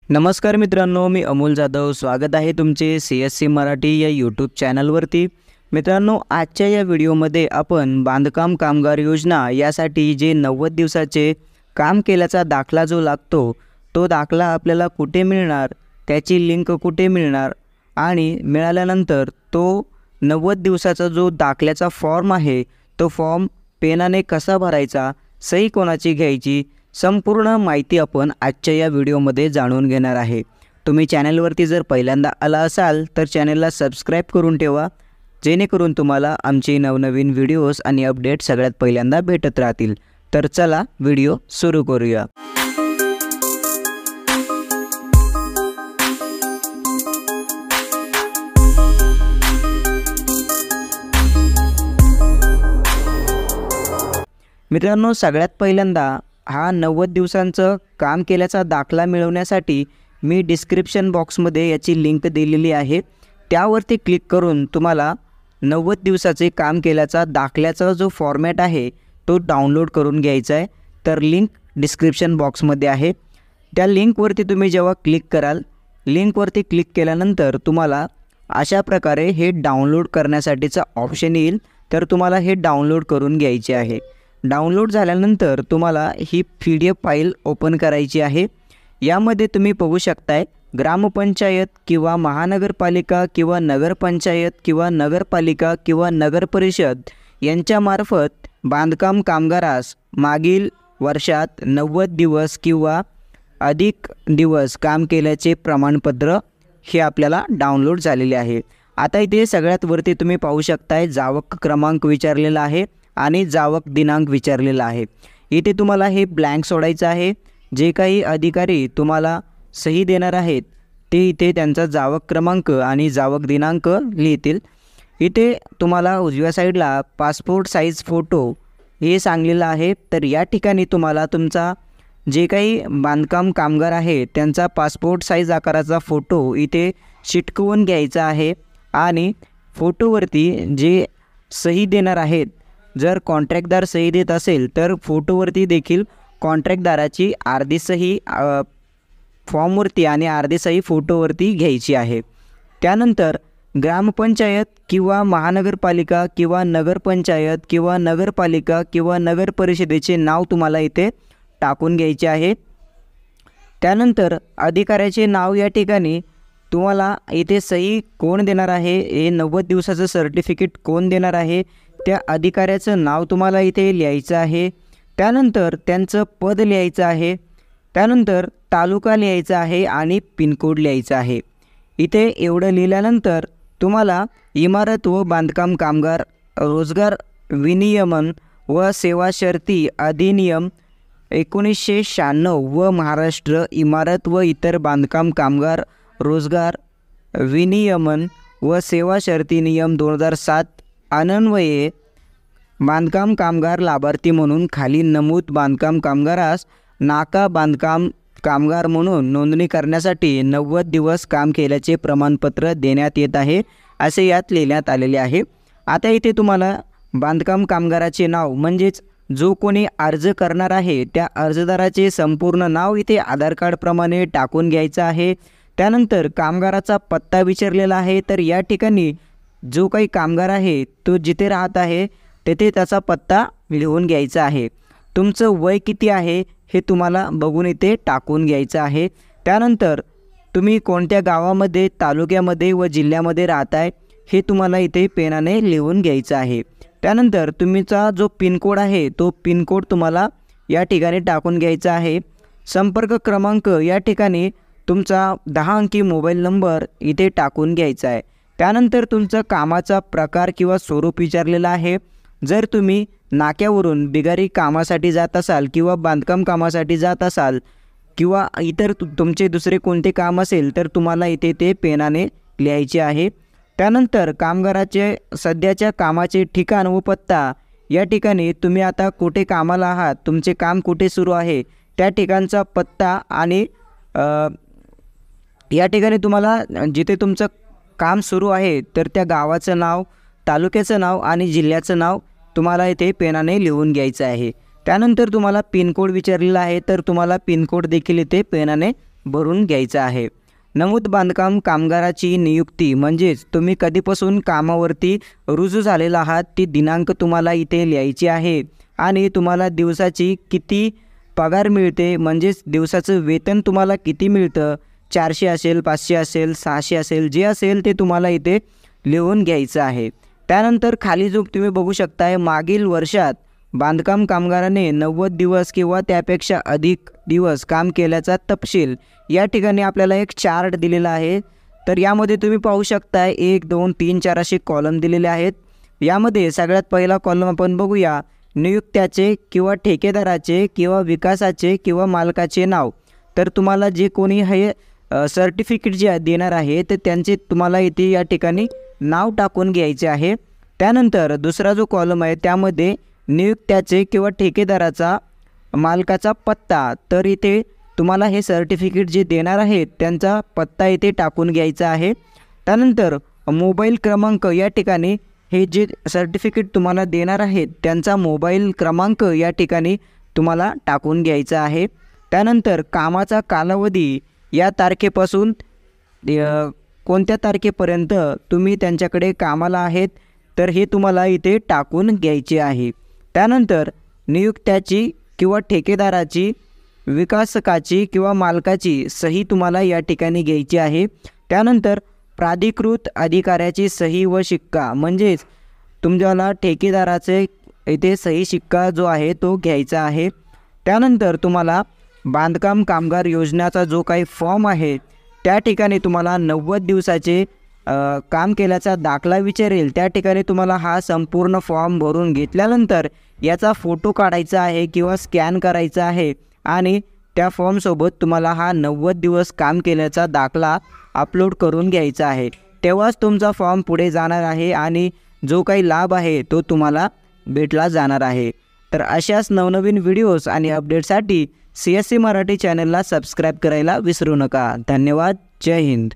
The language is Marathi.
नमस्कार मित्रांनो, मी अमोल जाधव. स्वागत आहे तुमचे CSC मराठी या यूट्यूब चॅनलवरती. मित्रांनो, आजच्या या व्हिडिओमध्ये आपण बांधकाम कामगार योजना यासाठी जे 90 दिवसाचे काम केल्याचा दाखला जो लागतो, तो दाखला आपल्याला कुठे मिळणार, त्याची लिंक कुठे मिळणार आणि मिळाल्यानंतर तो 90 दिवसाचा जो दाखल्याचा फॉर्म आहे, तो फॉर्म पेनाने कसा भरायचा, सही कोणाची घ्यायची, संपूर्ण माहिती आपण आजच्या या व्हिडिओमध्ये जाणून घेणार आहे. तुम्ही चॅनलवरती जर पहिल्यांदा आला असाल तर चॅनलला सबस्क्राईब करून ठेवा, जेणेकरून तुम्हाला आमचे नवनवीन व्हिडिओज आणि अपडेट सगळ्यात पहिल्यांदा भेटत राहतील. तर चला व्हिडिओ सुरू करूया. मित्रांनो, सगळ्यात पहिल्यांदा हा 90 दिवसांचं काम केल्याचा दाखला मिळवण्यासाठी मी डिस्क्रिप्शन बॉक्समध्ये याची लिंक दिलेली आहे. त्यावरती क्लिक करून तुम्हाला 90 दिवसाचे काम केल्याचा दाखल्याचा जो फॉर्मॅट आहे तो डाउनलोड करून घ्यायचा आहे. तर लिंक डिस्क्रिप्शन बॉक्समध्ये आहे. त्या लिंकवरती तुम्ही जेव्हा क्लिक कराल, लिंकवरती क्लिक केल्यानंतर तुम्हाला अशा प्रकारे हे डाउनलोड करण्यासाठीचा ऑप्शन येईल. तर तुम्हाला हे डाउनलोड करून घ्यायचे आहे. डाउनलोड झाल्यानंतर तुम्हाला ही PDF फाईल ओपन करायची आहे. यामध्ये तुम्ही बघू शकताय ग्रामपंचायत किंवा महानगरपालिका किंवा नगरपंचायत किंवा नगरपालिका किंवा नगरपरिषद यांच्यामार्फत बांधकाम कामगारास मागील वर्षात 90 दिवस किंवा अधिक दिवस काम केल्याचे प्रमाणपत्र हे आपल्याला डाउनलोड झालेले आहे. आता इथे सगळ्यात वरती तुम्ही पाहू शकताय जावक क्रमांक विचारलेला आहे आणि जावक दिनांक विचारलेला आहे. इथे तुम्हाला हे ब्लँक सोडायचं आहे. जे काही अधिकारी तुम्हाला सही देणार आहेत ते इथे त्यांचा जावक क्रमांक आणि जावक दिनांक लिहितील. इथे तुम्हाला उजव्या साईडला पासपोर्ट साईज फोटो हे सांगलेलं आहे. तर या ठिकाणी तुम्हाला तुमचा जे काही बांधकाम कामगार आहे त्यांचा पासपोर्ट साईज आकाराचा फोटो इथे चिटकवून घ्यायचा आहे. आणि फोटोवरती जे सही देणार आहेत, जर कॉन्ट्रॅक्टदार सही देत असेल तर फोटोवरती देखील कॉन्ट्रॅक्टदाराची अर्धी सही फॉर्मवरती आणि अर्धी सही फोटोवरती घ्यायची आहे. त्यानंतर ग्रामपंचायत किंवा महानगरपालिका किंवा नगरपंचायत किंवा नगरपालिका किंवा नगरपरिषदेचे नाव तुम्हाला इथे टाकून घ्यायचे आहे. त्यानंतर अधिकाऱ्याचे नाव या ठिकाणी तुम्हाला इथे सही कोण देणार आहे, हे 90 दिवसाचं सर्टिफिकेट कोण देणार आहे, त्या अधिकाऱ्याचं नाव तुम्हाला इथे लिहायचं आहे. त्यानंतर त्यांचं पद लिहायचं आहे. त्यानंतर तालुका लिहायचा आहे आणि पिनकोड लिहायचा आहे. इथे एवढं लिहिल्यानंतर तुम्हाला इमारत व बांधकाम कामगार रोजगार विनियमन व सेवा शर्ती अधिनियम 1996 व महाराष्ट्र इमारत व इतर बांधकाम कामगार रोजगार विनियमन व सेवा शर्ती नियम 2007 अन्वये बांधकाम कामगार लाभार्थी म्हणून खाली नमूद बांधकाम कामगारास नाका बांधकाम कामगार म्हणून नोंदणी करण्यासाठी 90 दिवस काम केल्याचे प्रमाणपत्र देण्यात येत आहे, असे यात लिहिण्यात आलेले आहे. आता इथे तुम्हाला बांधकाम कामगाराचे नाव म्हणजेच जो कोणी अर्ज करणार आहे त्या अर्जदाराचे संपूर्ण नाव इथे आधार कार्डप्रमाणे टाकून घ्यायचं आहे. त्यानंतर कामगाराचा पत्ता विचारलेला आहे. तर या ठिकाणी जो काही कामगार आहे तो जिथे राहत आहे तेथे त्याचा पत्ता लिहून घ्यायचा आहे. तुमचं वय किती आहे हे तुम्हाला बघून इथे टाकून घ्यायचं आहे. त्यानंतर तुम्ही कोणत्या गावामध्ये, तालुक्यामध्ये व जिल्ह्यामध्ये राहताय हे तुम्हाला इथे पेनाने लिहून घ्यायचं आहे. त्यानंतर तुमचा जो पिनकोड आहे तो पिनकोड तुम्हाला या ठिकाणी टाकून घ्यायचा आहे. संपर्क क्रमांक या ठिकाणी तुमचा 10 अंकी मोबाईल नंबर इथे टाकून घ्यायचा आहे. त्यानंतर तुमचा कामाचा प्रकार किंवा स्वरूप विचारलेला आहे. जर तुम्ही नाक्यावरून बिगारी कामासाठी जात असाल किंवा बांधकाम कामासाठी जात असाल किंवा इतर तुमचे दुसरे कोणते काम असेल तर तुम्हाला इथे ते पेनाने लिहायचे आहे. त्यानंतर कामगाराचे सध्याच्या कामाचे ठिकाण व पत्ता, या ठिकाणी तुम्ही आता कुठे कामाला आहात, तुमचे काम कुठे सुरू आहे त्या ठिकाणचा पत्ता आणि या ठिकाणी तुम्हाला जिथे तुमचं काम सुरू आहे तर त्या गावाचं नाव, तालुक्याचं नाव आणि जिल्ह्याचं नाव तुम्हाला इथे पेनाने लिहून घ्यायचं आहे. त्यानंतर तुम्हाला पिनकोड विचारलेला आहे तर तुम्हाला पिनकोड देखील इथे पेनाने भरून घ्यायचं आहे. नमूद बांधकाम कामगाराची नियुक्ती म्हणजेच तुम्ही कधीपासून कामावरती रुजू झालेला आहात ती दिनांक तुम्हाला इथे लिहायची आहे आणि तुम्हाला दिवसाची किती पगार मिळते म्हणजेच दिवसाचं वेतन तुम्हाला किती मिळतं, 400 असेल, 500 असेल, 600 असेल, जे असेल ते तुम्हाला इथे लिहून घ्यायचं आहे. त्यानंतर खाली जो तुम्ही बघू शकताय मागील वर्षात बांधकाम कामगाराने 90 दिवस किंवा त्यापेक्षा अधिक दिवस काम केल्याचा तपशील या ठिकाणी आपल्याला एक चार्ट दिलेला आहे. तर यामध्ये तुम्ही पाहू शकताय 1, 2, 3, 4 असे कॉलम दिलेले आहेत. यामध्ये सगळ्यात पहिला कॉलम आपण बघूया, नियुक्त्याचे किंवा ठेकेदाराचे किंवा विकासाचे किंवा मालकाचे नाव. तर तुम्हाला जे कोणी हे सर्टिफिकेट जे देणार आहे तर त्यांचे तुम्हाला इथे या ठिकाणी नाव टाकून घ्यायचे आहे. त्यानंतर दुसरा जो कॉलम आहे त्यामध्ये नियुक्त्याचे किंवा ठेकेदाराचा मालकाचा पत्ता. तर इथे तुम्हाला हे सर्टिफिकेट जे देणार आहेत त्यांचा पत्ता इथे टाकून घ्यायचा आहे. त्यानंतर मोबाईल क्रमांक या ठिकाणी हे जे सर्टिफिकेट तुम्हाला देणार आहेत त्यांचा मोबाईल क्रमांक या ठिकाणी तुम्हाला टाकून घ्यायचा आहे. त्यानंतर कामाचा कालावधी या तारखेपासून कोणत्या तारखेपर्यंत तुम्ही त्यांच्याकडे कामाला आहेत तर हे तुम्हाला इथे टाकून घ्यायचे आहे. त्यानंतर नियुक्त्याची किंवा ठेकेदाराची, विकासकाची किंवा मालकाची सही तुम्हाला या ठिकाणी घ्यायची आहे. त्यानंतर प्राधिकृत अधिकाऱ्याची सही व शिक्का म्हणजेच तुम्हाला ठेकेदाराचे इथे सही शिक्का जो आहे तो घ्यायचा आहे. त्यानंतर तुम्हाला बांधकाम कामगार योजनेचा जो काही फॉर्म आहे त्या ठिकाणी तुम्हाला 90 दिवसाचे काम केल्याचा दाखला विचारेल. त्या ठिकाणी तुम्हाला हा संपूर्ण फॉर्म भरून घेतल्यानंतर याचा फोटो काढायचा आहे किंवा स्कॅन करायचा आहे आणि त्या फॉर्मसोबत तुम्हाला हा 90 दिवस काम केल्याचा दाखला अपलोड करून घ्यायचा आहे. तेव्हाच तुमचा फॉर्म पुढे जाणार आहे आणि जो काही लाभ आहे तो तुम्हाला भेटला जाणार आहे. तर अशाच नवनवीन व्हिडिओज आणि अपडेटसाठी CSC मराठी चॅनलला सबस्क्राईब करायला विसरू नका. धन्यवाद. जय हिंद.